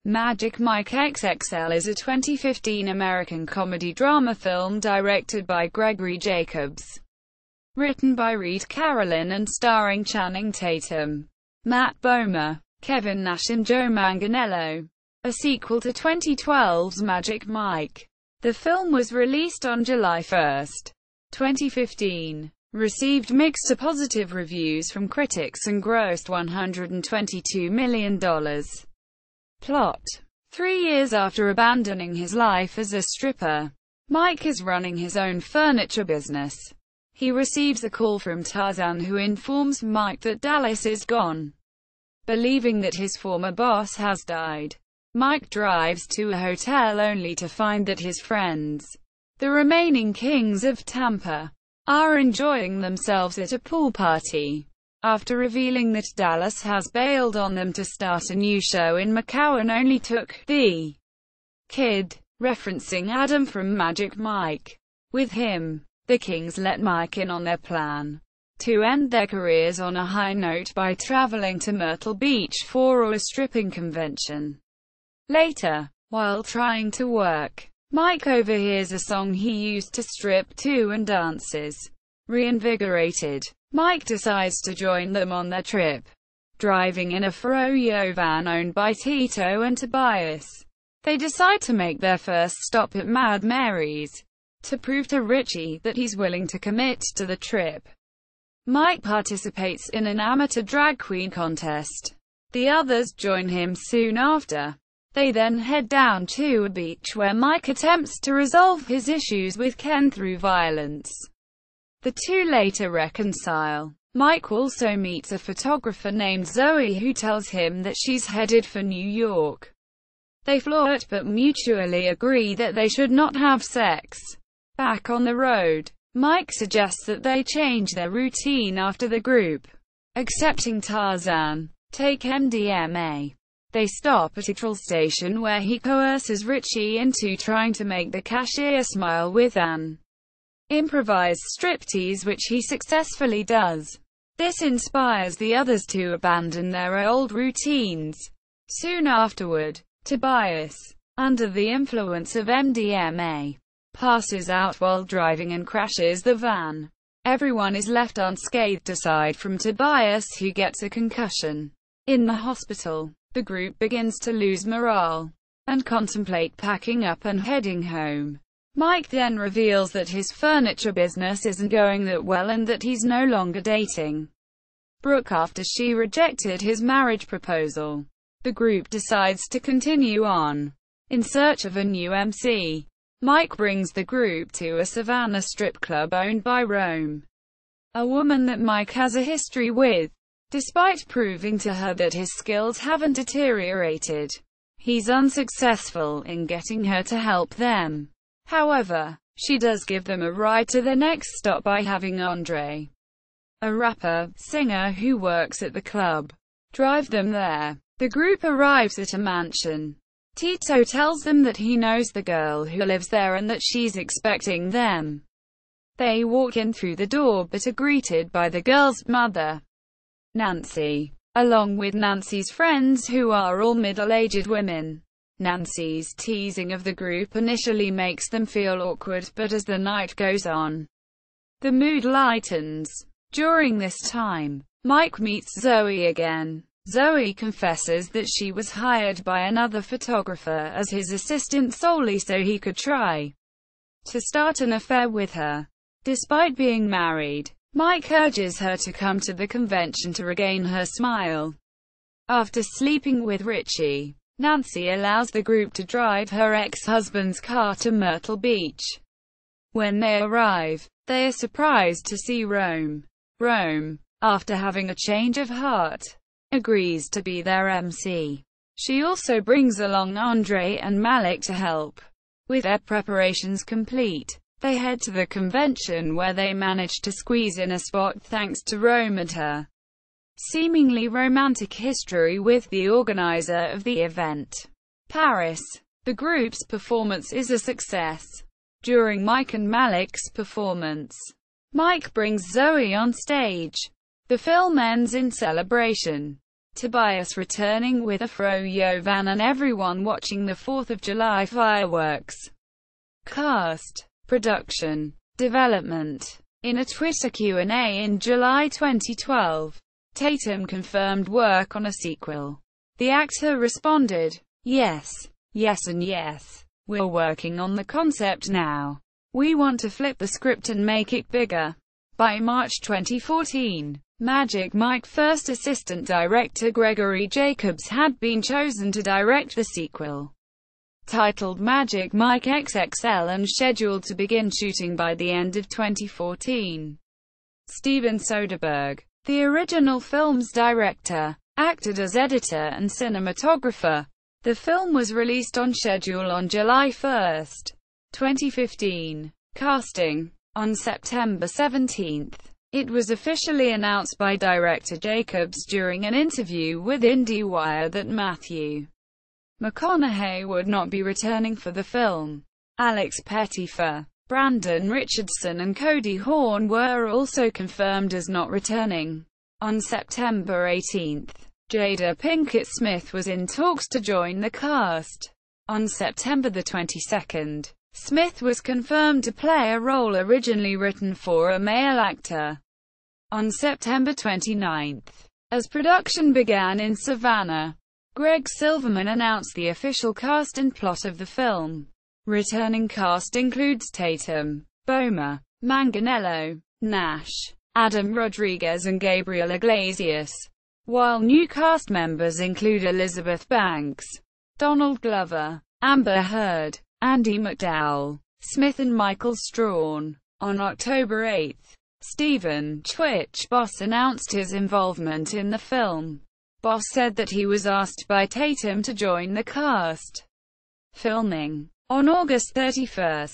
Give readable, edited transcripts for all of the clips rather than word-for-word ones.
Magic Mike XXL is a 2015 American comedy-drama film directed by Gregory Jacobs, written by Reid Carolin and starring Channing Tatum, Matt Bomer, Kevin Nash and Joe Manganiello. A sequel to 2012's Magic Mike. The film was released on July 1, 2015, received mixed to positive reviews from critics and grossed $122 million. Plot. 3 years after abandoning his life as a stripper, Mike is running his own furniture business. He receives a call from Tarzan, who informs Mike that Dallas is gone. Believing that his former boss has died, Mike drives to a hotel only to find that his friends, the remaining kings of Tampa, are enjoying themselves at a pool party. After revealing that Dallas has bailed on them to start a new show in Macau and only took the kid, referencing Adam from Magic Mike with him, the Kings let Mike in on their plan to end their careers on a high note by traveling to Myrtle Beach for a stripping convention. Later, while trying to work, Mike overhears a song he used to strip to and dances. Reinvigorated, Mike decides to join them on their trip, driving in a Froyo van owned by Tito and Tobias. They decide to make their first stop at Mad Mary's, to prove to Richie that he's willing to commit to the trip. Mike participates in an amateur drag queen contest. The others join him soon after. They then head down to a beach where Mike attempts to resolve his issues with Ken through violence. The two later reconcile. Mike also meets a photographer named Zoe who tells him that she's headed for New York. They flirt but mutually agree that they should not have sex. Back on the road, Mike suggests that they change their routine after the group, accepting Tarzan, take MDMA. They stop at a petrol station where he coerces Richie into trying to make the cashier smile with an improvised striptease, which he successfully does. This inspires the others to abandon their old routines. Soon afterward, Tobias, under the influence of MDMA, passes out while driving and crashes the van. Everyone is left unscathed aside from Tobias, who gets a concussion. In the hospital, the group begins to lose morale and contemplate packing up and heading home. Mike then reveals that his furniture business isn't going that well and that he's no longer dating Brooke after she rejected his marriage proposal. The group decides to continue on in search of a new MC. Mike brings the group to a Savannah strip club owned by Rome, a woman that Mike has a history with. Despite proving to her that his skills haven't deteriorated, he's unsuccessful in getting her to help them. However, she does give them a ride to their next stop by having Andre, a rapper, singer who works at the club, drive them there. The group arrives at a mansion. Tito tells them that he knows the girl who lives there and that she's expecting them. They walk in through the door but are greeted by the girl's mother, Nancy, along with Nancy's friends who are all middle-aged women. Nancy's teasing of the group initially makes them feel awkward, but as the night goes on, the mood lightens. During this time, Mike meets Zoe again. Zoe confesses that she was hired by another photographer as his assistant solely so he could try to start an affair with her. Despite being married, Mike urges her to come to the convention to regain her smile. After sleeping with Richie, Nancy allows the group to drive her ex-husband's car to Myrtle Beach. When they arrive, they are surprised to see Rome. Rome, after having a change of heart, agrees to be their MC. She also brings along Andre and Malik to help. With their preparations complete, they head to the convention where they manage to squeeze in a spot thanks to Rome and her seemingly romantic history with the organizer of the event, Paris. The group's performance is a success. During Mike and Malik's performance, Mike brings Zoe on stage. The film ends in celebration. Tobias returning with a froyo van and everyone watching the 4th of July fireworks. Cast, production, development. In a Twitter Q&A in July 2012, Tatum confirmed work on a sequel. The actor responded, "Yes, yes and yes. We're working on the concept now. We want to flip the script and make it bigger." By March 2014, Magic Mike first assistant director Gregory Jacobs had been chosen to direct the sequel, titled Magic Mike XXL, and scheduled to begin shooting by the end of 2014. Steven Soderbergh, the original film's director, acted as editor and cinematographer. The film was released on schedule on July 1, 2015. Casting. On September 17, it was officially announced by director Jacobs during an interview with IndieWire that Matthew McConaughey would not be returning for the film. Alex Pettyfer, Brandon Richardson and Cody Horn were also confirmed as not returning. On September 18, Jada Pinkett Smith was in talks to join the cast. On September 22, Smith was confirmed to play a role originally written for a male actor. On September 29, as production began in Savannah, Greg Silverman announced the official cast and plot of the film. Returning cast includes Tatum, Bomer, Manganiello, Nash, Adam Rodriguez and Gabriel Iglesias, while new cast members include Elizabeth Banks, Donald Glover, Amber Heard, Andy McDowell, Smith and Michael Strawn. On October 8, Stephen Twitch Boss announced his involvement in the film. Boss said that he was asked by Tatum to join the cast. Filming. On August 31,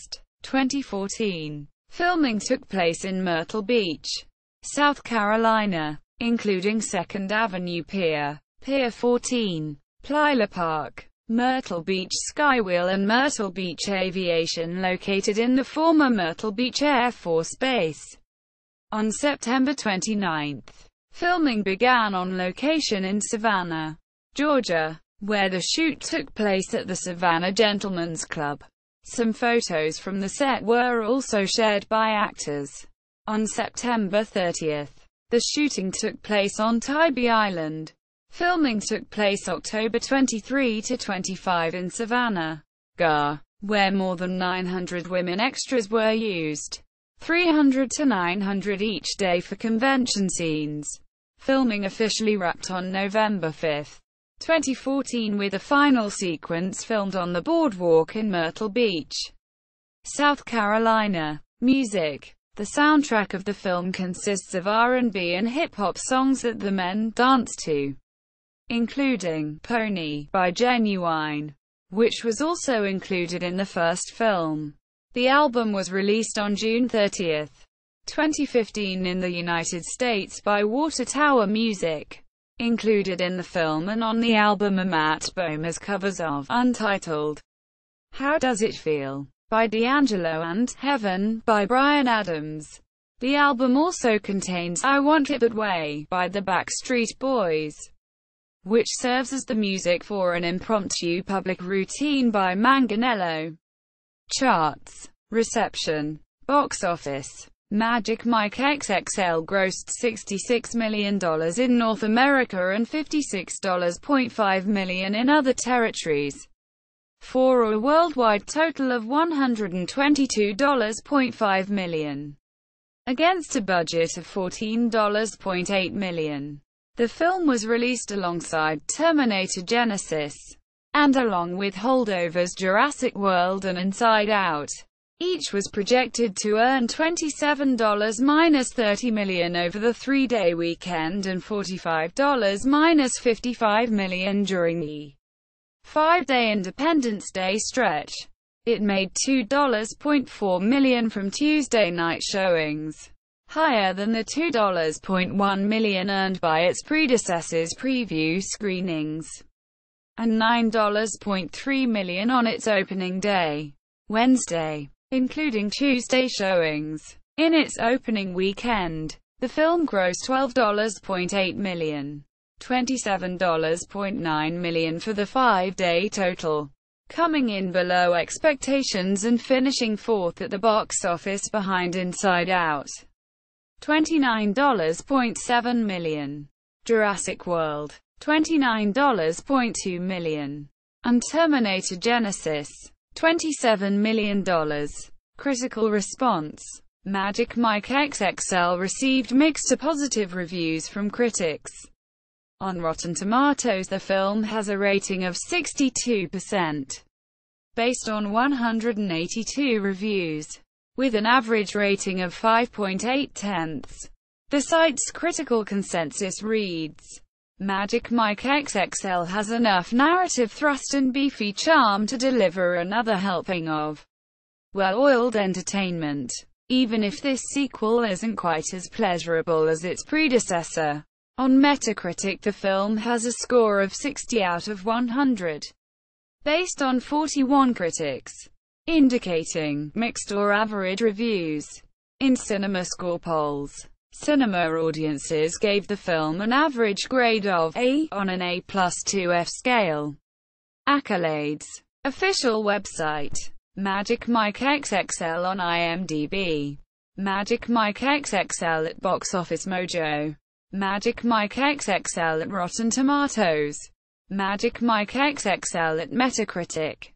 2014, filming took place in Myrtle Beach, South Carolina, including 2nd Avenue Pier, Pier 14, Plyler Park, Myrtle Beach Skywheel and Myrtle Beach Aviation, located in the former Myrtle Beach Air Force Base. On September 29, filming began on location in Savannah, Georgia, where the shoot took place at the Savannah Gentlemen's Club. Some photos from the set were also shared by actors. On September 30, the shooting took place on Tybee Island. Filming took place October 23 to 25 in Savannah, GA, where more than 900 women extras were used, 300 to 900 each day for convention scenes. Filming officially wrapped on November 5, 2014, with a final sequence filmed on the boardwalk in Myrtle Beach, South Carolina. Music. The soundtrack of the film consists of R&B and hip-hop songs that the men dance to, including Pony by Genuine, which was also included in the first film. The album was released on June 30, 2015 in the United States by Water Tower Music. Included in the film and on the album are Matt Bomer's covers of Untitled, How Does It Feel by D'Angelo and Heaven by Bryan Adams. The album also contains I Want It That Way by the Backstreet Boys, which serves as the music for an impromptu public routine by Manganiello. Charts. Reception. Box office. Magic Mike XXL grossed $66 million in North America and $56.5 million in other territories, for a worldwide total of $122.5 million, against a budget of $14.8 million. The film was released alongside Terminator Genisys, and along with holdovers Jurassic World and Inside Out. Each was projected to earn $27-30 million over the three-day weekend and $45-55 million during the five-day Independence Day stretch. It made $2.4 million from Tuesday night showings, higher than the $2.1 million earned by its predecessor's preview screenings, and $9.3 million on its opening day, Wednesday, including Tuesday showings. In its opening weekend, the film grossed $12.8 million, $27.9 million for the 5-day total, coming in below expectations and finishing fourth at the box office behind Inside Out, $29.7 million. Jurassic World, $29.2 million. And Terminator Genesis, $27 million. Critical response. Magic Mike XXL received mixed to positive reviews from critics. On Rotten Tomatoes, the film has a rating of 62%, based on 182 reviews, with an average rating of 5.8. The site's critical consensus reads, Magic Mike XXL has enough narrative thrust and beefy charm to deliver another helping of well-oiled entertainment, even if this sequel isn't quite as pleasurable as its predecessor. On Metacritic, the film has a score of 60 out of 100, based on 41 critics, indicating mixed or average reviews. In CinemaScore polls, cinema audiences gave the film an average grade of A on an A+2F scale. Accolades. Official website. Magic Mike XXL on IMDb. Magic Mike XXL at Box Office Mojo. Magic Mike XXL at Rotten Tomatoes. Magic Mike XXL at Metacritic.